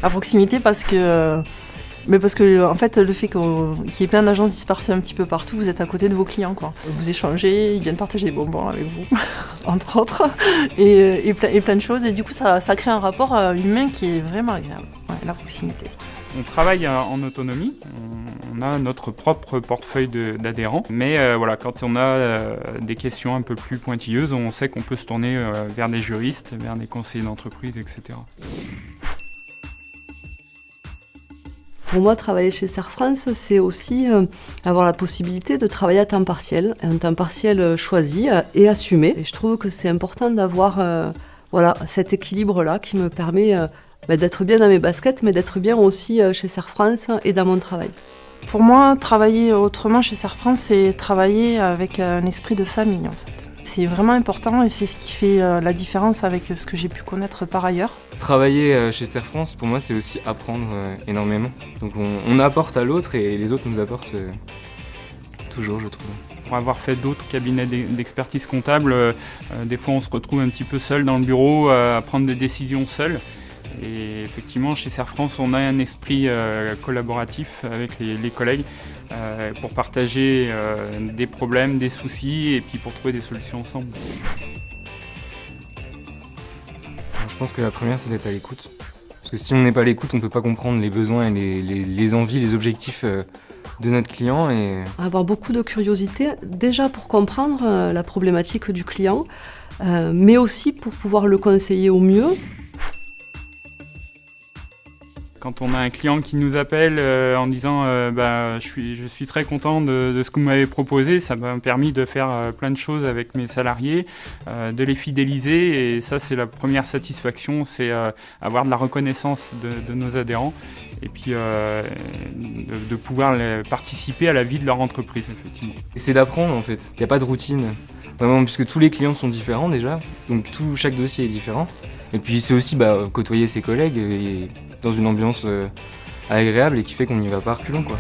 À proximité parce que en fait, le fait qu'il y ait plein d'agences dispersées un petit peu partout, vous êtes à côté de vos clients, quoi. Vous échangez, ils viennent partager des bonbons avec vous, entre autres, et plein de choses. Et du coup, ça crée un rapport humain qui est vraiment agréable, ouais, la proximité. On travaille en autonomie, on a notre propre portefeuille d'adhérents, mais voilà, quand on a des questions un peu plus pointilleuses, on sait qu'on peut se tourner vers des juristes, vers des conseillers d'entreprise, etc. Pour moi, travailler chez Serre France, c'est aussi avoir la possibilité de travailler à temps partiel, un temps partiel choisi et assumé. Et je trouve que c'est important d'avoir cet équilibre-là qui me permet d'être bien dans mes baskets, mais d'être bien aussi chez Serre France et dans mon travail. Pour moi, travailler autrement chez Serre France, c'est travailler avec un esprit de famille, en fait. C'est vraiment important et c'est ce qui fait la différence avec ce que j'ai pu connaître par ailleurs. Travailler chez Serre France, pour moi, c'est aussi apprendre énormément. Donc on apporte à l'autre et les autres nous apportent toujours, je trouve. Pour avoir fait d'autres cabinets d'expertise comptable, des fois on se retrouve un petit peu seul dans le bureau à prendre des décisions seul. Et effectivement, chez Serre France, on a un esprit collaboratif avec les collègues pour partager des problèmes, des soucis et puis pour trouver des solutions ensemble. Je pense que la première, c'est d'être à l'écoute. Parce que si on n'est pas à l'écoute, on ne peut pas comprendre les besoins et les envies, les objectifs de notre client. Et avoir beaucoup de curiosité, déjà pour comprendre la problématique du client, mais aussi pour pouvoir le conseiller au mieux. Quand on a un client qui nous appelle en disant je suis très content de ce que vous m'avez proposé, ça m'a permis de faire plein de choses avec mes salariés, de les fidéliser, et ça c'est la première satisfaction, c'est avoir de la reconnaissance de nos adhérents et puis de pouvoir participer à la vie de leur entreprise, effectivement. c'est d'apprendre en fait, il n'y a pas de routine, vraiment, puisque tous les clients sont différents déjà, donc chaque dossier est différent. Et puis c'est aussi côtoyer ses collègues et dans une ambiance agréable et qui fait qu'on n'y va pas reculons, quoi.